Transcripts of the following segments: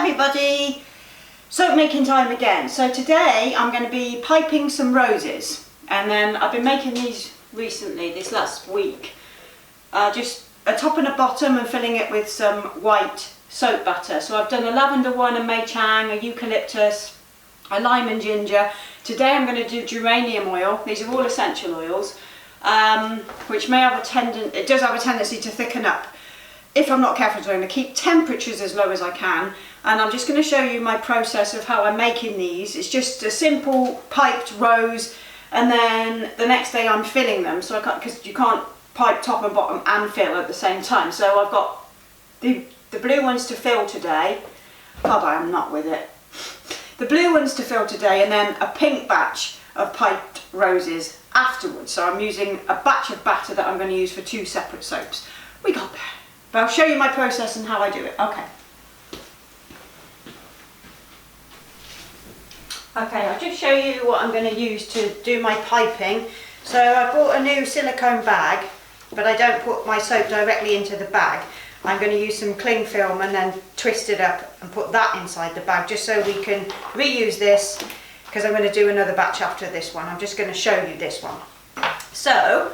everybody, soap making time again. So today I'm going to be piping some roses, and then I've been making these recently, this last week, just a top and a bottom and filling it with some white soap batter. So I've done a lavender one, a Mei Chang, a eucalyptus, a lime and ginger. Today I'm going to do geranium oil. These are all essential oils, which may have it does have a tendency to thicken up if I'm not careful. So I'm going to keep temperatures as low as I can, and I'm just going to show you my process of how I'm making these. It's just a simple piped rose, and then the next day I'm filling them. So I can't, because you can't pipe top and bottom and fill at the same time. So I've got the blue ones to fill today. God, I am not with it. The blue ones to fill today, and then a pink batch of piped roses afterwards. So I'm using a batch of batter that I'm going to use for two separate soaps. We got there. But I'll show you my process and how I do it. Okay. Okay, I'll just show you what I'm going to use to do my piping. So I bought a new silicone bag, but I don't put my soap directly into the bag. I'm going to use some cling film and then twist it up and put that inside the bag, just so we can reuse this, because I'm going to do another batch after this one. I'm just going to show you this one. So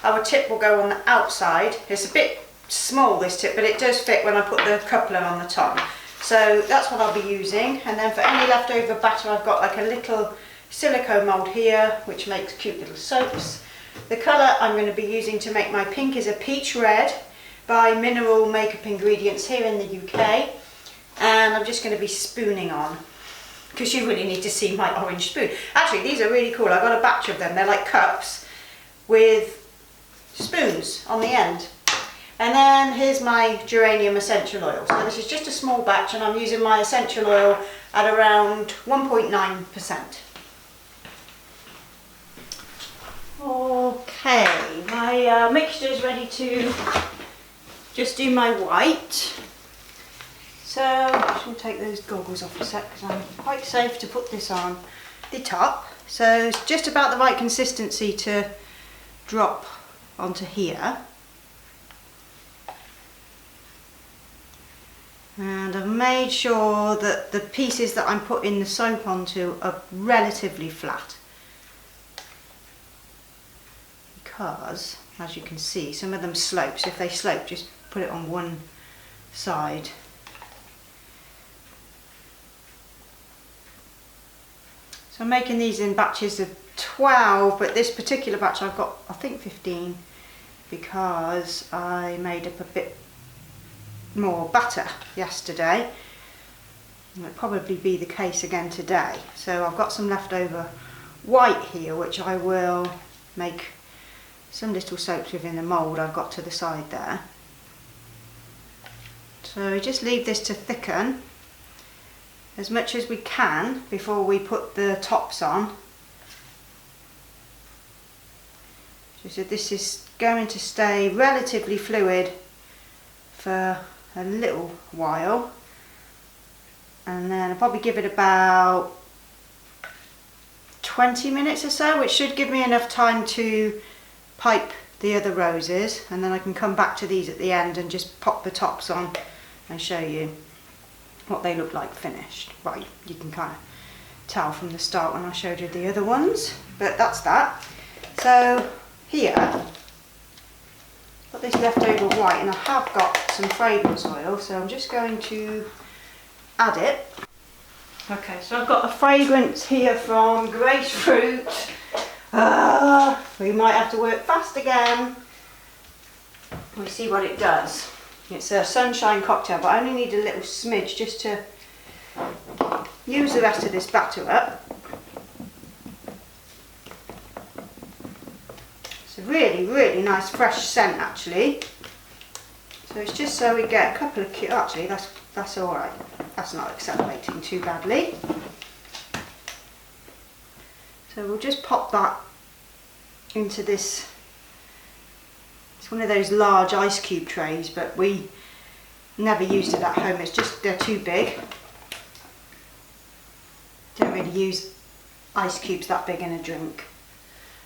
our tip will go on the outside. It's a bit small, this tip, but it does fit when I put the coupler on the top. So that's what I'll be using. And then for any leftover batter, I've got like a little silicone mould here, which makes cute little soaps. The colour I'm going to be using to make my pink is a peach red by Mineral Makeup Ingredients here in the UK. And I'm just going to be spooning on, because you really need to see my orange spoon. Actually, these are really cool. I've got a batch of them. They're like cups with spoons on the end. And then here's my geranium essential oil. So this is just a small batch, and I'm using my essential oil at around 1.9%. Okay, my mixture is ready to just do my white. So I should take those goggles off a sec, because I'm quite safe to put this on the top. So it's just about the right consistency to drop onto here. And I've made sure that the pieces that I'm putting the soap onto are relatively flat, because as you can see, some of them slope. So if they slope, just put it on one side. So I'm making these in batches of 12, but this particular batch I've got, I think, 15, because I made up a bit more batter yesterday. It'll probably be the case again today. So I've got some leftover white here, which I will make some little soaps within the mould I've got to the side there. So we just leave this to thicken as much as we can before we put the tops on. So this is going to stay relatively fluid for a little while, and then I'll probably give it about 20 minutes or so, which should give me enough time to pipe the other roses, and then I can come back to these at the end and just pop the tops on and show you what they look like finished. Well, you can kind of tell from the start when I showed you the other ones, but that's that. So here, got this leftover white, and I have got some fragrance oil, so I'm just going to add it. Okay, so I've got a fragrance here from Grapefruit. We might have to work fast again. We'll see what it does. It's a sunshine cocktail, but I only need a little smidge just to use the rest of this batter up. It's a really, really nice fresh scent, actually. So it's just so we get a couple of cute. Actually, that's all right. That's not accelerating too badly. So we'll just pop that into this. It's one of those large ice cube trays, but we never used it at home. It's just they're too big. Don't really use ice cubes that big in a drink,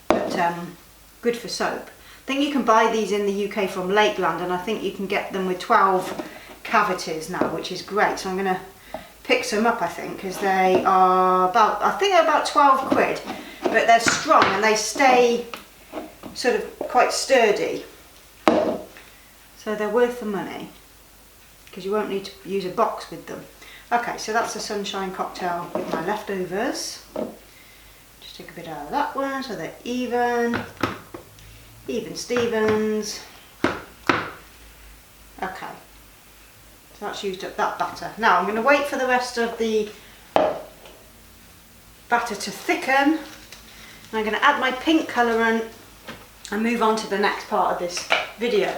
but good for soap. I think you can buy these in the UK from Lakeland, and I think you can get them with 12 cavities now, which is great. So I'm going to picks them up, I think, because they are about, I think they're about 12 quid, but they're strong and they stay sort of quite sturdy. So they're worth the money because you won't need to use a box with them. Okay, so that's the sunshine cocktail with my leftovers. Just take a bit out of that one so they're even Stevens. Okay, so that's used up that batter. Now I'm going to wait for the rest of the batter to thicken. And I'm going to add my pink colourant and move on to the next part of this video.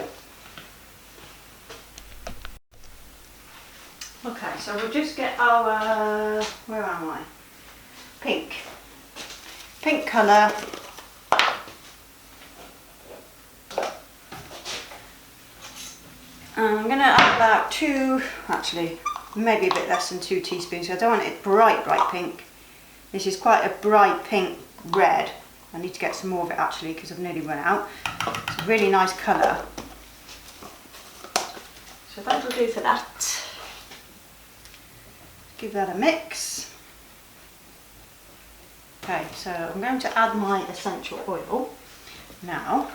Okay, so we'll just get our, where am I? Pink colour. And I'm going to add about 2, actually maybe a bit less than 2 teaspoons. I don't want it bright pink. This is quite a bright pink red. I need to get some more of it actually because I've nearly run out. It's a really nice colour. So that'll do for that. Give that a mix. Okay, so I'm going to add my essential oil now.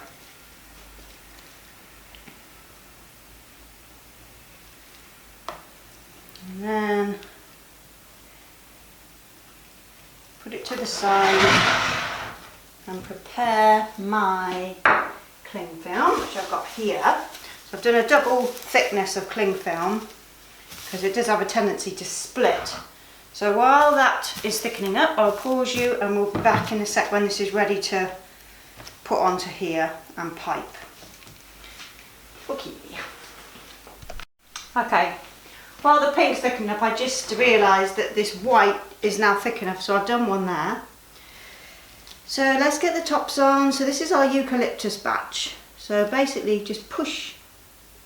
And then put it to the side and prepare my cling film, which I've got here. So I've done a double thickness of cling film because it does have a tendency to split. So while that is thickening up, I'll pause you and we'll be back in a sec when this is ready to put onto here and pipe. Okay. Okay, while the pink's thickening up, I just realised that this white is now thick enough, so I've done one there. So let's get the tops on. So this is our eucalyptus batch. So basically just push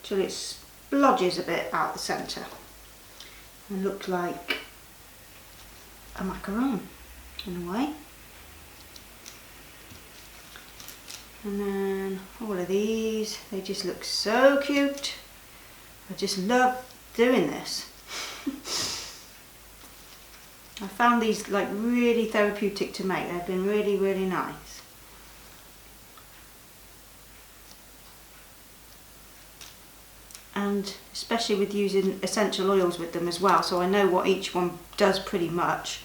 till it splodges a bit out the centre and look like a macaron in a way. And then all of these, they just look so cute. I just love doing this. I found these like really therapeutic to make. They've been really, really nice. And especially with using essential oils with them as well, so I know what each one does pretty much.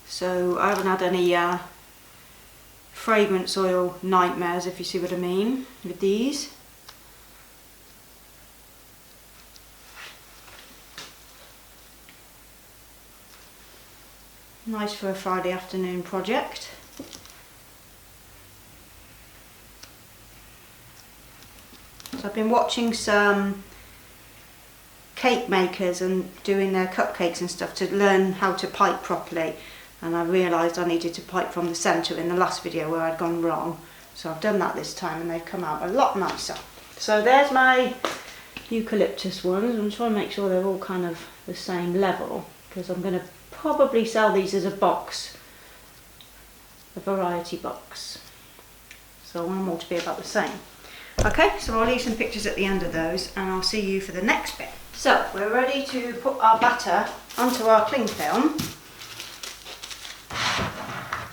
So I haven't had any fragrance oil nightmares, if you see what I mean, with these. Nice for a Friday afternoon project. So I've been watching some cake makers and doing their cupcakes and stuff to learn how to pipe properly, and I realised I needed to pipe from the centre in the last video where I'd gone wrong. So I've done that this time and they've come out a lot nicer. So there's my eucalyptus ones. I'm trying to make sure they're all kind of the same level because I'm going to probably sell these as a box, a variety box. So I want them all to be about the same. Okay, so I'll leave some pictures at the end of those and I'll see you for the next bit. So we're ready to put our batter onto our cling film.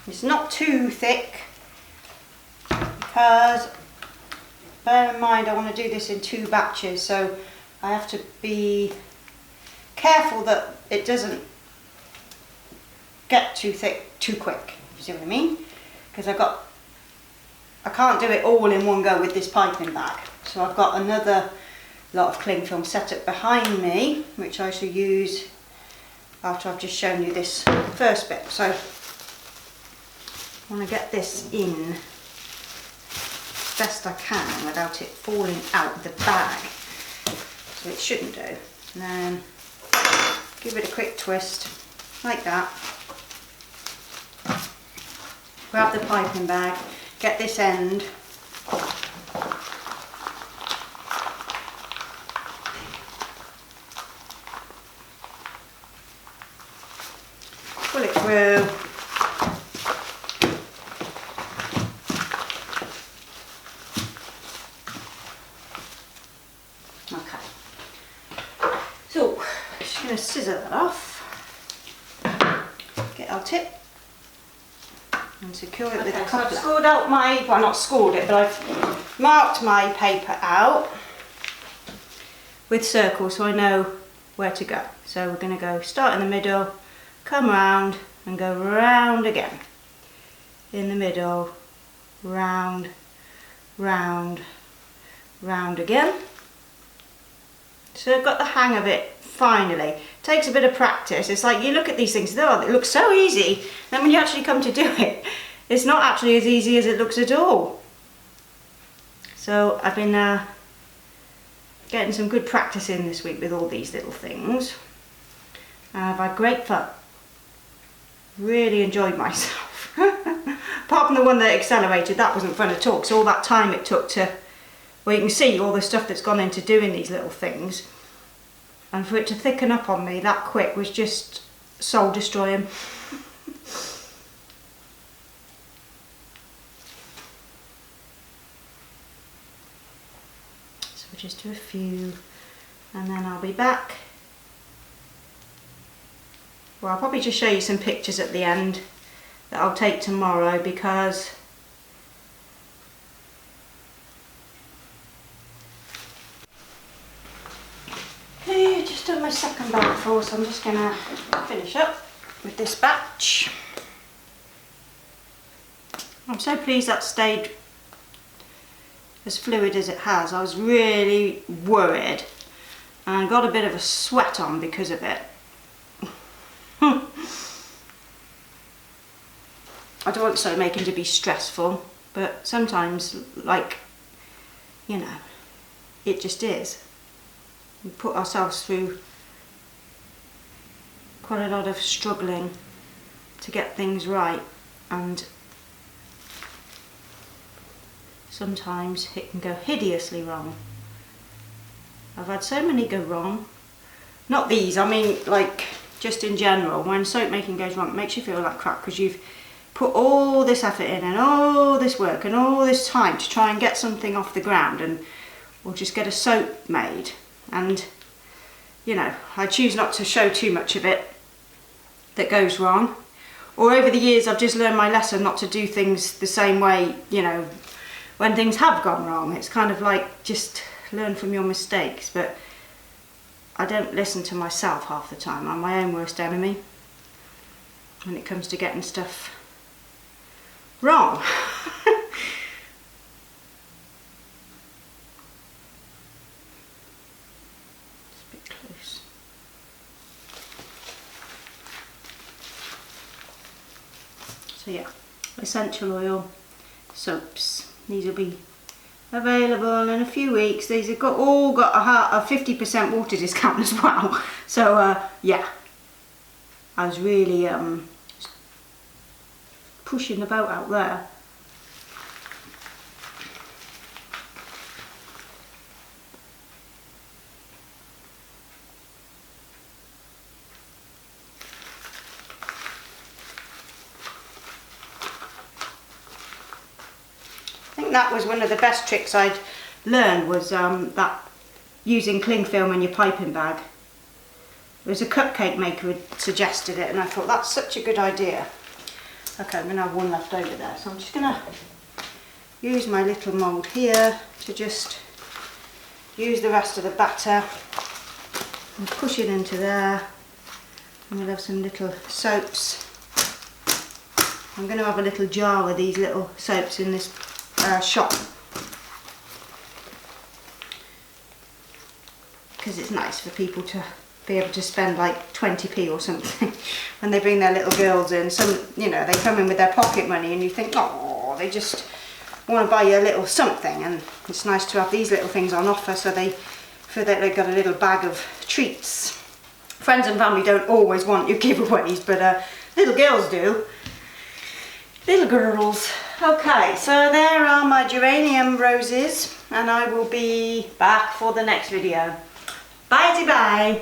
It's not too thick because, bear in mind, I want to do this in 2 batches, so I have to be careful that it doesn't get too thick too quick, you see what I mean? Because I can't do it all in one go with this piping bag. So I've got another lot of cling film set up behind me, which I shall use after I've just shown you this first bit. So I want to get this in best I can without it falling out of the bag. So it shouldn't do. And then give it a quick twist like that. Grab the piping bag, get this end pull it through. Okay, so just going to scissor that off. felt tip and secure it with a coupler. So I've scored out my, well, not scored it, but I've marked my paper out with circles so I know where to go. So we're going to go start in the middle, come round and go round again. In the middle, round, round, round again. So I've got the hang of it finally. It takes a bit of practice. It's like you look at these things, oh, it looks so easy. Then when you actually come to do it, it's not actually as easy as it looks at all. So I've been getting some good practice in this week with all these little things. I've had great fun. Really enjoyed myself. Apart from the one that accelerated, that wasn't fun at all. So all that time it took to, well, you can see all the stuff that's gone into doing these little things, and for it to thicken up on me that quick was just soul destroying. So we'll just do a few and then I'll be back. Well, I'll probably just show you some pictures at the end that I'll take tomorrow, because just done my second bagful, so I'm just going to finish up with this batch. I'm so pleased that stayed as fluid as it has. I was really worried and I got a bit of a sweat on because of it. I don't want soap making to be stressful, but sometimes, like, you know, it just is. We put ourselves through quite a lot of struggling to get things right, and sometimes it can go hideously wrong. I've had so many go wrong. Not these, I mean, like, just in general, when soap making goes wrong, it makes you feel like crap because you've put all this effort in and all this work and all this time to try and get something off the ground and or just get a soap made. And, you know, I choose not to show too much of it that goes wrong. Or over the years I've just learned my lesson not to do things the same way, you know, when things have gone wrong. It's kind of like just learn from your mistakes, but I don't listen to myself half the time. I'm my own worst enemy when it comes to getting stuff wrong. So yeah, essential oil soaps. These will be available in a few weeks. These have all got a 50% water discount as well. So yeah, I was really pushing the boat out there. I think that was one of the best tricks I'd learned, was that using cling film in your piping bag. It was a cupcake maker who had suggested it, and I thought that's such a good idea. Okay, I'm going to have one left over there, so I'm just going to use my little mould here to just use the rest of the batter and push it into there. And we'll have some little soaps. I'm going to have a little jar of these little soaps in this shop, because it's nice for people to be able to spend like 20p or something when they bring their little girls in. Some, you know, they come in with their pocket money and you think, oh, they just want to buy you a little something, and it's nice to have these little things on offer so they feel that they've got a little bag of treats. Friends and family don't always want your giveaways, but little girls do. Little girls. Okay, so there are my geranium roses, and I will be back for the next video. Bye-bye.